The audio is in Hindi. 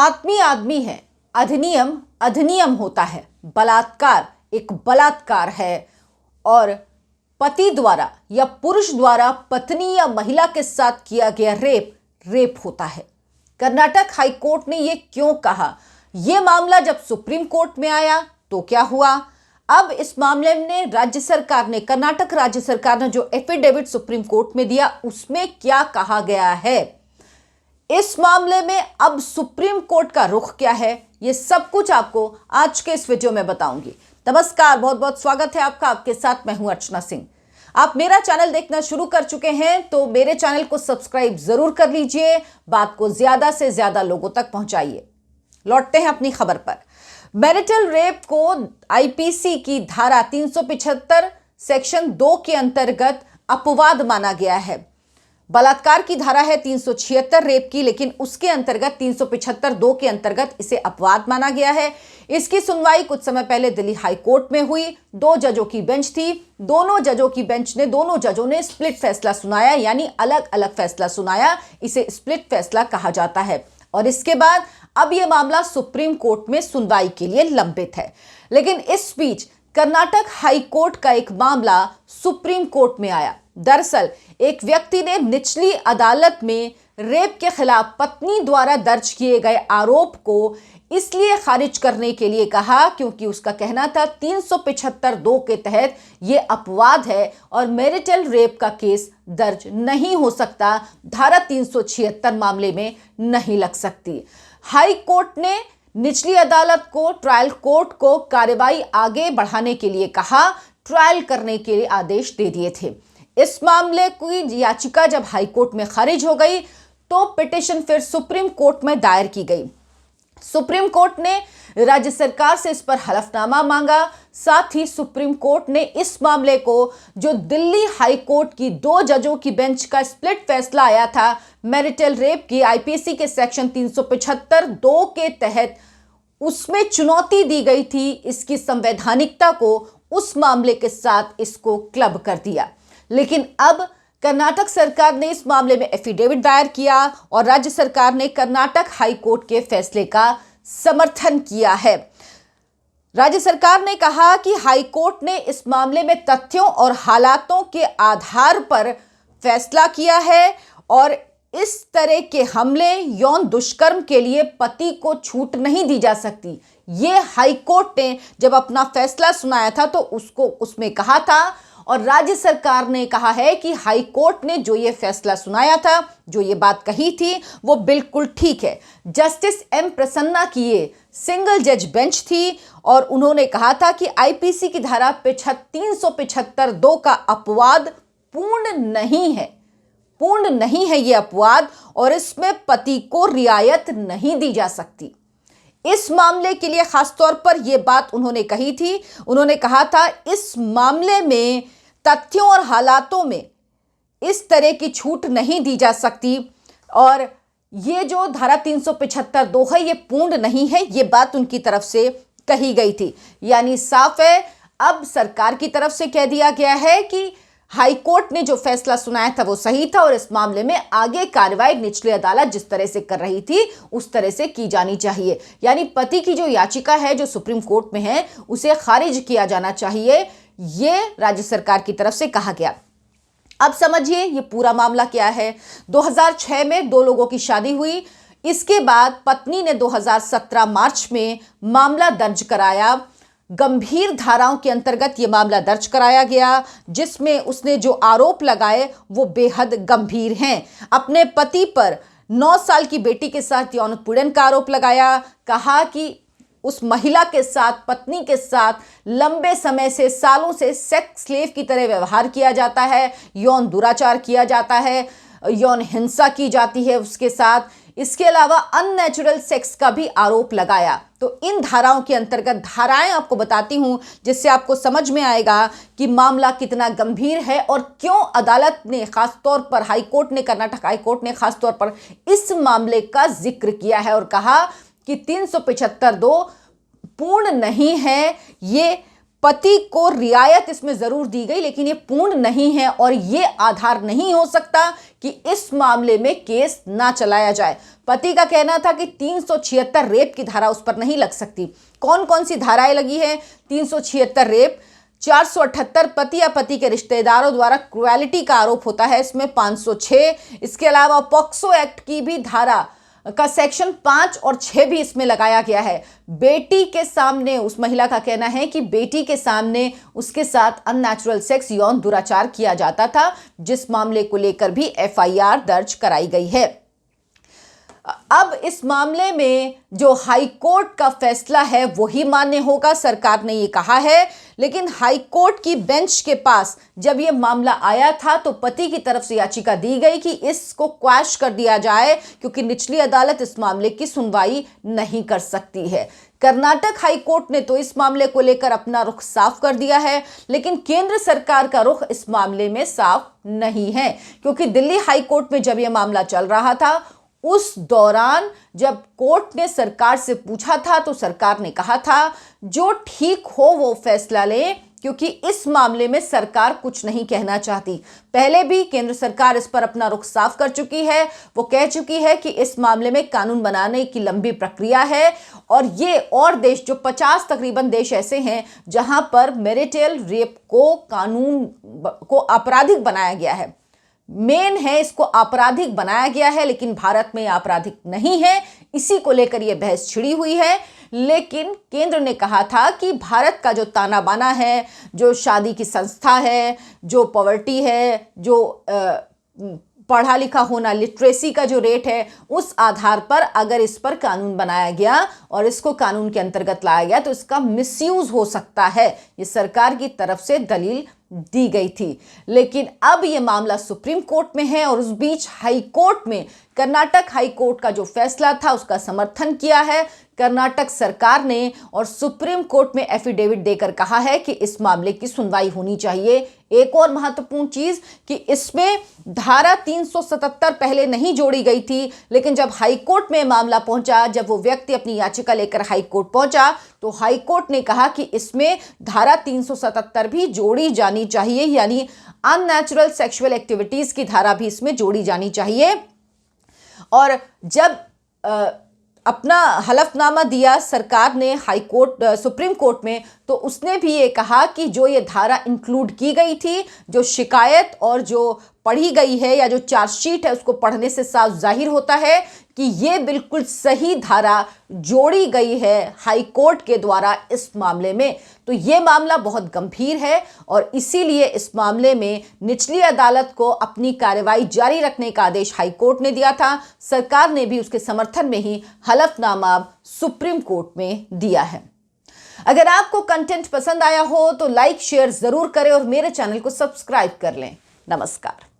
आदमी आदमी है, अधिनियम अधिनियम होता है। बलात्कार एक बलात्कार है और पति द्वारा या पुरुष द्वारा पत्नी या महिला के साथ किया गया रेप रेप होता है। कर्नाटक हाई कोर्ट ने यह क्यों कहा? यह मामला जब सुप्रीम कोर्ट में आया तो क्या हुआ? अब इस मामले में राज्य सरकार ने, कर्नाटक राज्य सरकार ने जो एफिडेविट सुप्रीम कोर्ट में दिया उसमें क्या कहा गया है, इस मामले में अब सुप्रीम कोर्ट का रुख क्या है, ये सब कुछ आपको आज के इस वीडियो में बताऊंगी। नमस्कार, बहुत बहुत स्वागत है आपका। आपके साथ मैं हूं अर्चना सिंह। आप मेरा चैनल देखना शुरू कर चुके हैं तो मेरे चैनल को सब्सक्राइब जरूर कर लीजिए, बात को ज्यादा से ज्यादा लोगों तक पहुंचाइए। लौटते हैं अपनी खबर पर। मैरिटल रेप को आईपीसी की धारा 375 सेक्शन 2 के अंतर्गत अपवाद माना गया है। बलात्कार की धारा है 376 रेप की, लेकिन उसके अंतर्गत 375 2 के अंतर्गत इसे अपवाद माना गया है। इसकी सुनवाई कुछ समय पहले दिल्ली हाई कोर्ट में हुई। 2 जजों की बेंच थी। दोनों जजों ने स्प्लिट फैसला सुनाया, यानी अलग अलग फैसला सुनाया। इसे स्प्लिट फैसला कहा जाता है। और इसके बाद अब यह मामला सुप्रीम कोर्ट में सुनवाई के लिए लंबित है। लेकिन इस बीच कर्नाटक हाई कोर्ट का एक मामला सुप्रीम कोर्ट में आया। दरअसल एक व्यक्ति ने निचली अदालत में रेप के खिलाफ पत्नी द्वारा दर्ज किए गए आरोप को इसलिए खारिज करने के लिए कहा क्योंकि उसका कहना था 375 2 के तहत यह अपवाद है और मैरिटल रेप का केस दर्ज नहीं हो सकता, धारा 376 मामले में नहीं लग सकती। हाई कोर्ट ने निचली अदालत को, ट्रायल कोर्ट को कार्रवाई आगे बढ़ाने के लिए कहा, ट्रायल करने के लिए आदेश दे दिए थे। इस मामले की याचिका जब हाई कोर्ट में खारिज हो गई तो पिटीशन फिर सुप्रीम कोर्ट में दायर की गई। सुप्रीम कोर्ट ने राज्य सरकार से इस पर हलफनामा मांगा। साथ ही सुप्रीम कोर्ट ने इस मामले को, जो दिल्ली हाई कोर्ट की 2 जजों की बेंच का स्प्लिट फैसला आया था मैरिटल रेप की आईपीसी के सेक्शन 375 2 के तहत, उसमें चुनौती दी गई थी। इसकी संवैधानिकता को उस मामले के साथ इसको क्लब कर दिया। लेकिन अब कर्नाटक सरकार ने इस मामले में एफिडेविट दायर किया और राज्य सरकार ने कर्नाटक हाई कोर्ट के फैसले का समर्थन किया है। राज्य सरकार ने कहा कि हाई कोर्ट ने इस मामले में तथ्यों और हालातों के आधार पर फैसला किया है और इस तरह के हमले, यौन दुष्कर्म के लिए पति को छूट नहीं दी जा सकती। ये हाई कोर्ट ने जब अपना फैसला सुनाया था तो उसमें कहा था और राज्य सरकार ने कहा है कि हाई कोर्ट ने जो ये फैसला सुनाया था, जो ये बात कही थी, वो बिल्कुल ठीक है। जस्टिस एम प्रसन्ना की ये सिंगल जज बेंच थी और उन्होंने कहा था कि आईपीसी की धारा 375 2 का अपवाद पूर्ण नहीं है ये अपवाद और इसमें पति को रियायत नहीं दी जा सकती। इस मामले के लिए खासतौर पर यह बात उन्होंने कही थी। उन्होंने कहा था इस मामले में तथ्यों और हालातों में इस तरह की छूट नहीं दी जा सकती और ये जो धारा 375 2 है ये पूर्ण नहीं है, ये बात उनकी तरफ से कही गई थी। यानी साफ है, अब सरकार की तरफ से कह दिया गया है कि हाई कोर्ट ने जो फैसला सुनाया था वो सही था और इस मामले में आगे कार्रवाई निचली अदालत जिस तरह से कर रही थी उस तरह से की जानी चाहिए। यानी पति की जो याचिका है जो सुप्रीम कोर्ट में है उसे खारिज किया जाना चाहिए, ये राज्य सरकार की तरफ से कहा गया। अब समझिए ये पूरा मामला क्या है। 2006 में 2 लोगों की शादी हुई। इसके बाद पत्नी ने 2017 मार्च में मामला दर्ज कराया। गंभीर धाराओं के अंतर्गत यह मामला दर्ज कराया गया जिसमें उसने जो आरोप लगाए वो बेहद गंभीर हैं। अपने पति पर 9 साल की बेटी के साथ यौन उत्पीड़न का आरोप लगाया। कहा कि उस महिला के साथ, पत्नी के साथ लंबे समय से, सालों से सेक्स स्लेव की तरह व्यवहार किया जाता है, यौन दुराचार किया जाता है, यौन हिंसा की जाती है उसके साथ। इसके अलावा अननेचुरल सेक्स का भी आरोप लगाया। तो इन धाराओं के अंतर्गत, धाराएं आपको बताती हूं जिससे आपको समझ में आएगा कि मामला कितना गंभीर है और क्यों अदालत ने, खासतौर पर हाई कोर्ट ने, कर्नाटक हाई कोर्ट ने खासतौर पर इस मामले का जिक्र किया है और कहा कि 375 2 पूर्ण नहीं है, ये पति को रियायत इसमें जरूर दी गई, लेकिन ये पूर्ण नहीं है और ये आधार नहीं हो सकता कि इस मामले में केस ना चलाया जाए। पति का कहना था कि 376 रेप की धारा उस पर नहीं लग सकती। कौन कौन सी धाराएं लगी हैं? 376 रेप, 478 पति या पति के रिश्तेदारों द्वारा क्रुएलिटी का आरोप होता है, इसमें 506। इसके अलावा पॉक्सो एक्ट की भी धारा का सेक्शन 5 और 6 भी इसमें लगाया गया है। बेटी के सामने, उस महिला का कहना है कि बेटी के सामने उसके साथ अननेचुरल सेक्स, यौन दुराचार किया जाता था, जिस मामले को लेकर भी एफआईआर दर्ज कराई गई है। अब इस मामले में जो हाई कोर्ट का फैसला है वही मान्य होगा, सरकार ने ये कहा है। लेकिन हाई कोर्ट की बेंच के पास जब ये मामला आया था तो पति की तरफ से याचिका दी गई कि इसको क्वैश कर दिया जाए, क्योंकि निचली अदालत इस मामले की सुनवाई नहीं कर सकती है। कर्नाटक हाई कोर्ट ने तो इस मामले को लेकर अपना रुख साफ कर दिया है, लेकिन केंद्र सरकार का रुख इस मामले में साफ नहीं है, क्योंकि दिल्ली हाई कोर्ट में जब यह मामला चल रहा था उस दौरान जब कोर्ट ने सरकार से पूछा था तो सरकार ने कहा था जो ठीक हो वो फैसला ले, क्योंकि इस मामले में सरकार कुछ नहीं कहना चाहती। पहले भी केंद्र सरकार इस पर अपना रुख साफ कर चुकी है। वो कह चुकी है कि इस मामले में कानून बनाने की लंबी प्रक्रिया है और ये और देश, जो 50 तकरीबन देश ऐसे हैं जहां पर मैरिटल रेप को कानून को आपराधिक बनाया गया है, मेन है इसको आपराधिक बनाया गया है, लेकिन भारत में आपराधिक नहीं है। इसी को लेकर यह बहस छिड़ी हुई है। लेकिन केंद्र ने कहा था कि भारत का जो ताना बाना है, जो शादी की संस्था है, जो पॉवर्टी है, जो पढ़ा लिखा होना, लिटरेसी का जो रेट है, उस आधार पर अगर इस पर कानून बनाया गया और इसको कानून के अंतर्गत लाया गया तो इसका मिसयूज हो सकता है। ये सरकार की तरफ से दलील दी गई थी। लेकिन अब यह मामला सुप्रीम कोर्ट में है और उस बीच हाई कोर्ट में कर्नाटक हाई कोर्ट का जो फैसला था उसका समर्थन किया है कर्नाटक सरकार ने, और सुप्रीम कोर्ट में एफिडेविट देकर कहा है कि इस मामले की सुनवाई होनी चाहिए। एक और महत्वपूर्ण चीज कि इसमें धारा 377 पहले नहीं जोड़ी गई थी, लेकिन जब हाई कोर्ट में मामला पहुंचा, जब वो व्यक्ति अपनी याचिका लेकर हाई कोर्ट पहुंचा तो हाई कोर्ट ने कहा कि इसमें धारा 377 भी जोड़ी जानी चाहिए, यानी अननेचुरल सेक्सुअल एक्टिविटीज की धारा भी इसमें जोड़ी जानी चाहिए। और जब अपना हलफनामा दिया सरकार ने हाई कोर्ट सुप्रीम कोर्ट में, तो उसने भी ये कहा कि जो ये धारा इंक्लूड की गई थी, जो शिकायत और जो पढ़ी गई है या जो चार्जशीट है, उसको पढ़ने से साफ जाहिर होता है कि ये बिल्कुल सही धारा जोड़ी गई है हाई कोर्ट के द्वारा इस मामले में। तो ये मामला बहुत गंभीर है और इसीलिए इस मामले में निचली अदालत को अपनी कार्रवाई जारी रखने का आदेश हाई कोर्ट ने दिया था। सरकार ने भी उसके समर्थन में ही हलफनामा सुप्रीम कोर्ट में दिया है। अगर आपको कंटेंट पसंद आया हो तो लाइक शेयर जरूर करें और मेरे चैनल को सब्सक्राइब कर लें। नमस्कार।